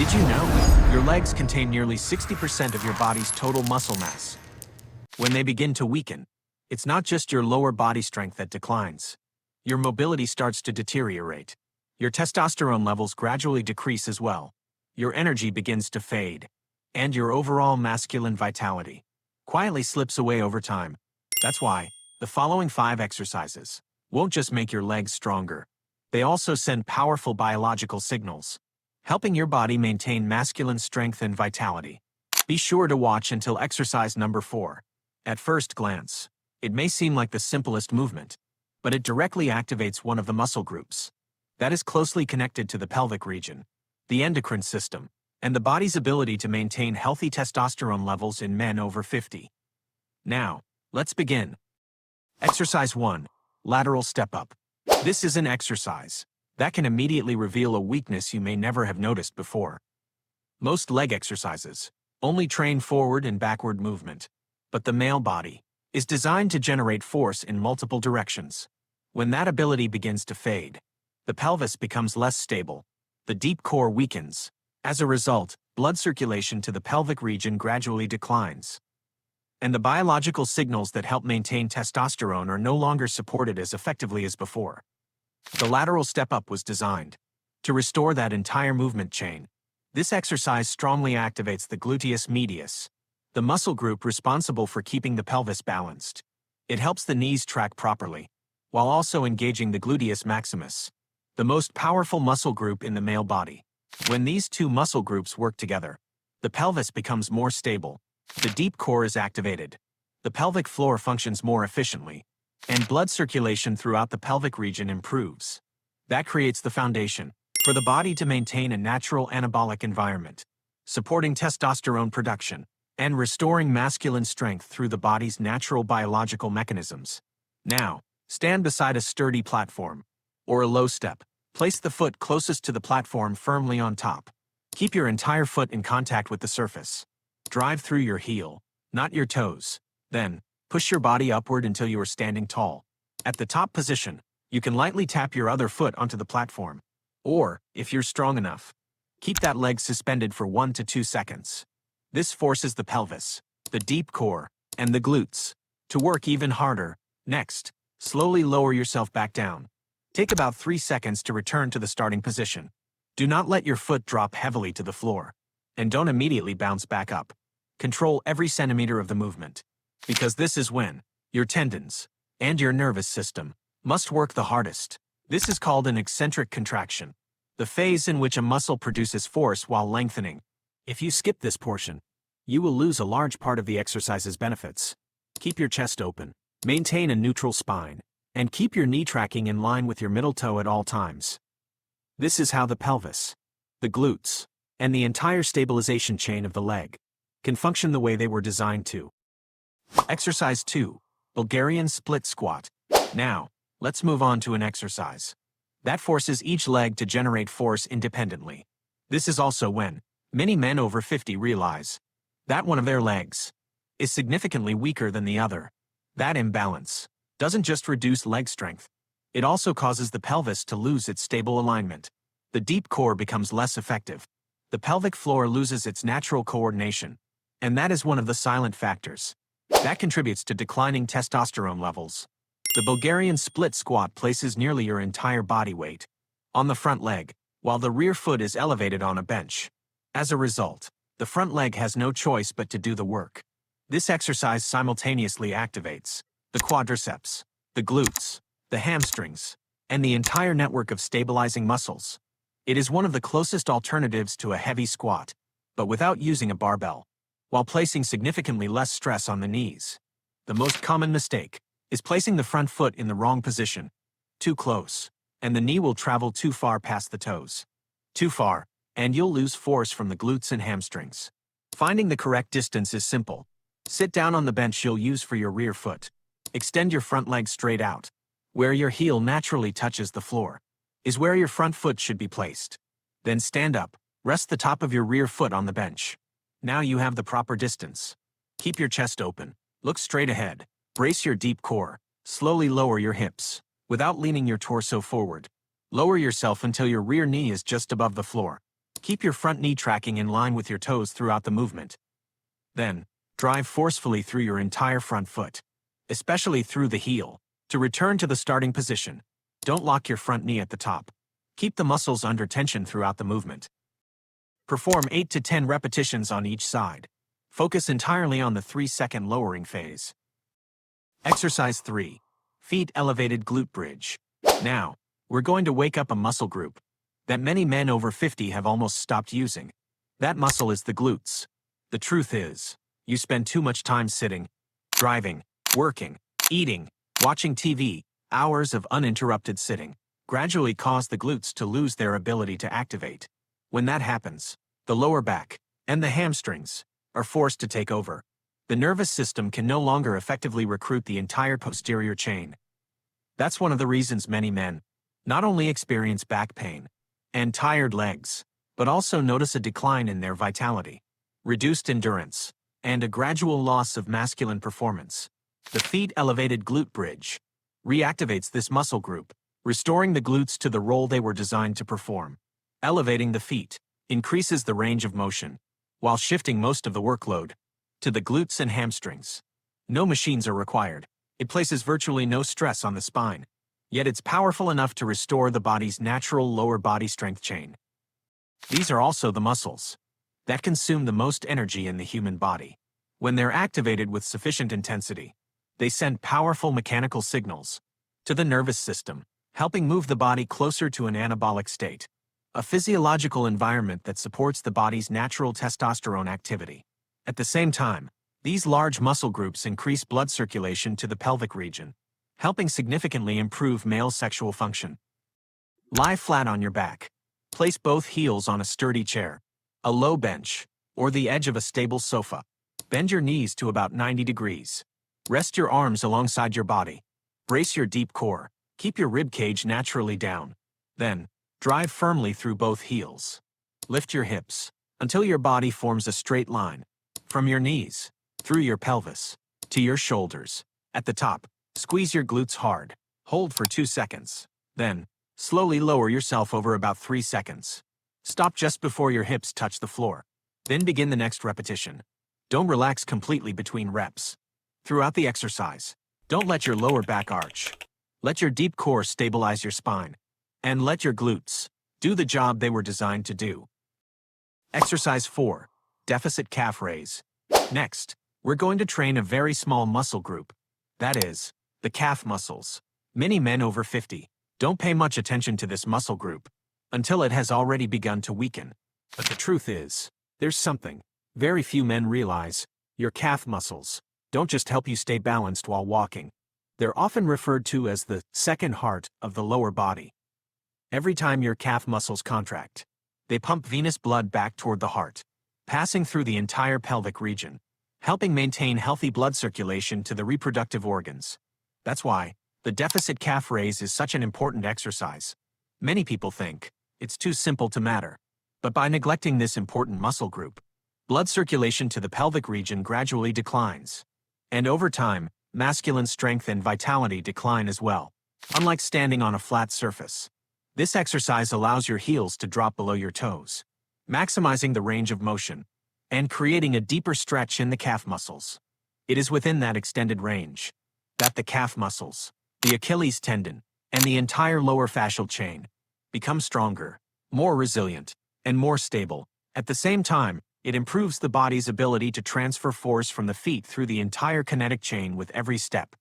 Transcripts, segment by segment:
Did you know your legs contain nearly 60% of your body's total muscle mass? When they begin to weaken, it's not just your lower body strength that declines. Your mobility starts to deteriorate. Your testosterone levels gradually decrease as well. Your energy begins to fade. And your overall masculine vitality quietly slips away over time. That's why the following 5 exercises won't just make your legs stronger. They also send powerful biological signals, helping your body maintain masculine strength and vitality. Be sure to watch until exercise number 4. At first glance, it may seem like the simplest movement, but it directly activates one of the muscle groups that is closely connected to the pelvic region, the endocrine system, and the body's ability to maintain healthy testosterone levels in men over 50. Now, let's begin. Exercise 1. Lateral step up. This is an exercise that can immediately reveal a weakness you may never have noticed before. Most leg exercises only train forward and backward movement, but the male body is designed to generate force in multiple directions. When that ability begins to fade, the pelvis becomes less stable, the deep core weakens. As a result, blood circulation to the pelvic region gradually declines, and the biological signals that help maintain testosterone are no longer supported as effectively as before. The lateral step-up was designed to restore that entire movement chain. This exercise strongly activates the gluteus medius, the muscle group responsible for keeping the pelvis balanced. It helps the knees track properly, while also engaging the gluteus maximus, the most powerful muscle group in the male body. When these two muscle groups work together, the pelvis becomes more stable, the deep core is activated, the pelvic floor functions more efficiently, and blood circulation throughout the pelvic region improves. That creates the foundation for the body to maintain a natural anabolic environment, supporting testosterone production and restoring masculine strength through the body's natural biological mechanisms. Now, stand beside a sturdy platform or a low step. Place the foot closest to the platform firmly on top. Keep your entire foot in contact with the surface. Drive through your heel, not your toes. Then, push your body upward until you are standing tall. At the top position, you can lightly tap your other foot onto the platform. Or, if you're strong enough, keep that leg suspended for 1 to 2 seconds. This forces the pelvis, the deep core, and the glutes to work even harder. Next, slowly lower yourself back down. Take about 3 seconds to return to the starting position. Do not let your foot drop heavily to the floor, and don't immediately bounce back up. Control every centimeter of the movement, because this is when your tendons and your nervous system must work the hardest. This is called an eccentric contraction, the phase in which a muscle produces force while lengthening. If you skip this portion, you will lose a large part of the exercise's benefits. Keep your chest open, maintain a neutral spine, and keep your knee tracking in line with your middle toe at all times. This is how the pelvis, the glutes, and the entire stabilization chain of the leg can function the way they were designed to. Exercise 2. Bulgarian split squat. Now, let's move on to an exercise that forces each leg to generate force independently. This is also when many men over 50 realize that one of their legs is significantly weaker than the other. That imbalance doesn't just reduce leg strength, it also causes the pelvis to lose its stable alignment. The deep core becomes less effective. The pelvic floor loses its natural coordination, and that is one of the silent factors that contributes to declining testosterone levels. The Bulgarian split squat places nearly your entire body weight on the front leg, while the rear foot is elevated on a bench. As a result, the front leg has no choice but to do the work. This exercise simultaneously activates the quadriceps, the glutes, the hamstrings, and the entire network of stabilizing muscles. It is one of the closest alternatives to a heavy squat, but without using a barbell, while placing significantly less stress on the knees. The most common mistake is placing the front foot in the wrong position, too close, and the knee will travel too far past the toes. Too far, and you'll lose force from the glutes and hamstrings. Finding the correct distance is simple. Sit down on the bench you'll use for your rear foot. Extend your front leg straight out. Where your heel naturally touches the floor is where your front foot should be placed. Then stand up, rest the top of your rear foot on the bench. Now you have the proper distance. Keep your chest open, look straight ahead, brace your deep core, slowly lower your hips, without leaning your torso forward. Lower yourself until your rear knee is just above the floor. Keep your front knee tracking in line with your toes throughout the movement. Then, drive forcefully through your entire front foot, especially through the heel. To return to the starting position, don't lock your front knee at the top. Keep the muscles under tension throughout the movement. Perform 8 to 10 repetitions on each side. Focus entirely on the 3-second lowering phase. Exercise 3. Feet elevated glute bridge. Now, we're going to wake up a muscle group that many men over 50 have almost stopped using. That muscle is the glutes. The truth is, you spend too much time sitting, driving, working, eating, watching TV. Hours of uninterrupted sitting gradually cause the glutes to lose their ability to activate. When that happens, the lower back and the hamstrings are forced to take over. The nervous system can no longer effectively recruit the entire posterior chain. That's one of the reasons many men not only experience back pain and tired legs, but also notice a decline in their vitality, reduced endurance, and a gradual loss of masculine performance. The feet elevated glute bridge reactivates this muscle group, restoring the glutes to the role they were designed to perform. Elevating the feet increases the range of motion, while shifting most of the workload to the glutes and hamstrings. No machines are required. It places virtually no stress on the spine, yet it's powerful enough to restore the body's natural lower body strength chain. These are also the muscles that consume the most energy in the human body. When they're activated with sufficient intensity, they send powerful mechanical signals to the nervous system, helping move the body closer to an anabolic state, a physiological environment that supports the body's natural testosterone activity. At the same time, these large muscle groups increase blood circulation to the pelvic region, helping significantly improve male sexual function. Lie flat on your back. Place both heels on a sturdy chair, a low bench, or the edge of a stable sofa. Bend your knees to about 90 degrees. Rest your arms alongside your body. Brace your deep core. Keep your rib cage naturally down. Then, drive firmly through both heels. Lift your hips until your body forms a straight line. From your knees, through your pelvis, to your shoulders. At the top, squeeze your glutes hard. Hold for 2 seconds. Then, slowly lower yourself over about 3 seconds. Stop just before your hips touch the floor. Then begin the next repetition. Don't relax completely between reps. Throughout the exercise, don't let your lower back arch. Let your deep core stabilize your spine. And let your glutes do the job they were designed to do. Exercise 4. Deficit calf raise. Next, we're going to train a very small muscle group. That is, the calf muscles. Many men over 50 don't pay much attention to this muscle group until it has already begun to weaken. But the truth is, there's something very few men realize. Your calf muscles don't just help you stay balanced while walking. They're often referred to as the second heart of the lower body. Every time your calf muscles contract, they pump venous blood back toward the heart, passing through the entire pelvic region, helping maintain healthy blood circulation to the reproductive organs. That's why the deficit calf raise is such an important exercise. Many people think it's too simple to matter. But by neglecting this important muscle group, blood circulation to the pelvic region gradually declines. And over time, masculine strength and vitality decline as well. Unlike standing on a flat surface, this exercise allows your heels to drop below your toes, maximizing the range of motion and creating a deeper stretch in the calf muscles. It is within that extended range that the calf muscles, the Achilles tendon, and the entire lower fascial chain become stronger, more resilient, and more stable. At the same time, it improves the body's ability to transfer force from the feet through the entire kinetic chain with every step.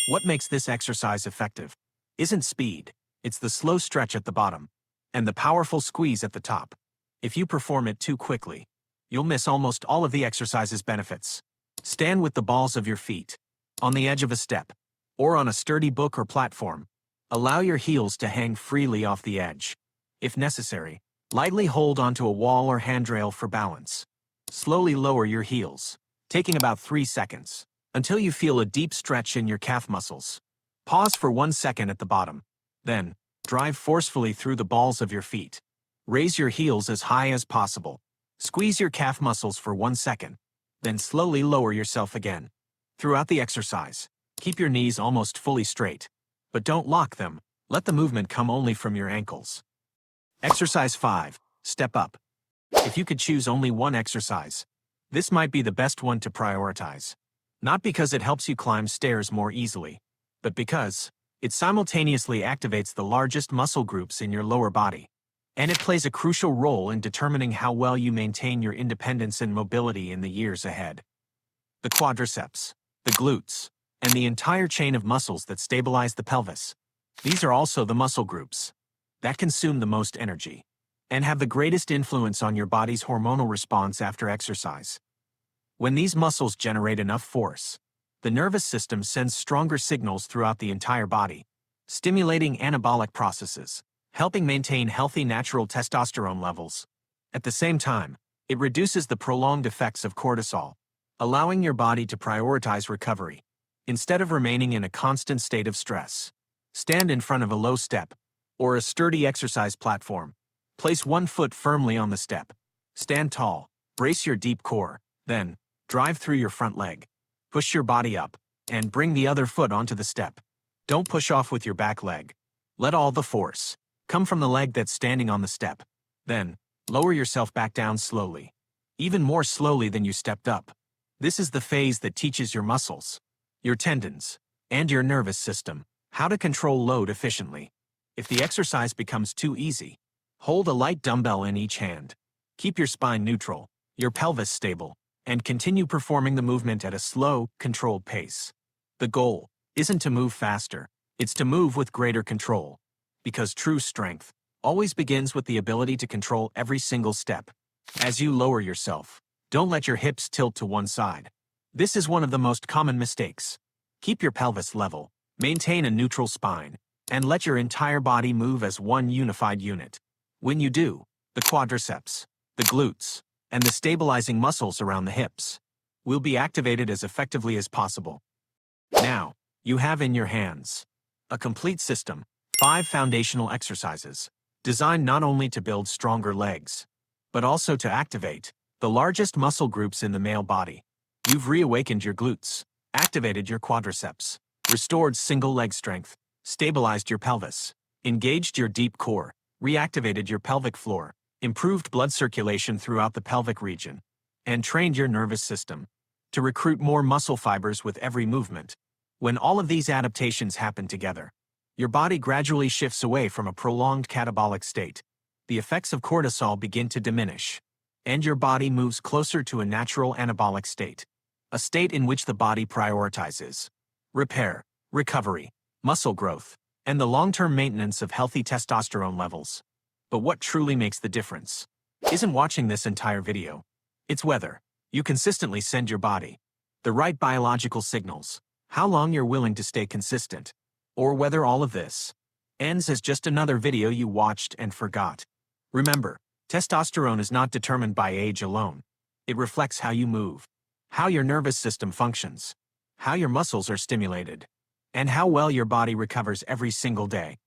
What makes this exercise effective isn't speed, it's the slow stretch at the bottom and the powerful squeeze at the top. If you perform it too quickly, you'll miss almost all of the exercise's benefits. Stand with the balls of your feet on the edge of a step or on a sturdy book or platform. Allow your heels to hang freely off the edge. If necessary, lightly hold onto a wall or handrail for balance. Slowly lower your heels, taking about 3 seconds, until you feel a deep stretch in your calf muscles. Pause for 1 second at the bottom. Then, drive forcefully through the balls of your feet. Raise your heels as high as possible. Squeeze your calf muscles for 1 second. Then slowly lower yourself again. Throughout the exercise, keep your knees almost fully straight. But don't lock them. Let the movement come only from your ankles. Exercise 5. Step up. If you could choose only one exercise, this might be the best one to prioritize. Not because it helps you climb stairs more easily, but because it simultaneously activates the largest muscle groups in your lower body. And it plays a crucial role in determining how well you maintain your independence and mobility in the years ahead. The quadriceps, the glutes, and the entire chain of muscles that stabilize the pelvis. These are also the muscle groups that consume the most energy and have the greatest influence on your body's hormonal response after exercise. When these muscles generate enough force, the nervous system sends stronger signals throughout the entire body, stimulating anabolic processes, helping maintain healthy natural testosterone levels. At the same time, it reduces the prolonged effects of cortisol, allowing your body to prioritize recovery instead of remaining in a constant state of stress. Stand in front of a low step or a sturdy exercise platform. Place one foot firmly on the step. Stand tall, brace your deep core, then drive through your front leg. Push your body up and bring the other foot onto the step. Don't push off with your back leg. Let all the force come from the leg that's standing on the step. Then, lower yourself back down slowly, even more slowly than you stepped up. This is the phase that teaches your muscles, your tendons, and your nervous system how to control load efficiently. If the exercise becomes too easy, hold a light dumbbell in each hand. Keep your spine neutral, your pelvis stable, and continue performing the movement at a slow, controlled pace. The goal isn't to move faster, it's to move with greater control. Because true strength always begins with the ability to control every single step. As you lower yourself, don't let your hips tilt to one side. This is one of the most common mistakes. Keep your pelvis level, maintain a neutral spine, and let your entire body move as one unified unit. When you do, the quadriceps, the glutes, and the stabilizing muscles around the hips will be activated as effectively as possible. Now, you have in your hands a complete system, 5 foundational exercises, designed not only to build stronger legs, but also to activate the largest muscle groups in the male body. You've reawakened your glutes, activated your quadriceps, restored single leg strength, stabilized your pelvis, engaged your deep core, reactivated your pelvic floor, improved blood circulation throughout the pelvic region, and trained your nervous system to recruit more muscle fibers with every movement. When all of these adaptations happen together, your body gradually shifts away from a prolonged catabolic state. The effects of cortisol begin to diminish, and your body moves closer to a natural anabolic state, a state in which the body prioritizes repair, recovery, muscle growth, and the long-term maintenance of healthy testosterone levels. But what truly makes the difference isn't watching this entire video. It's whether you consistently send your body the right biological signals, how long you're willing to stay consistent, or whether all of this ends as just another video you watched and forgot. Remember, testosterone is not determined by age alone. It reflects how you move, how your nervous system functions, how your muscles are stimulated, and how well your body recovers every single day.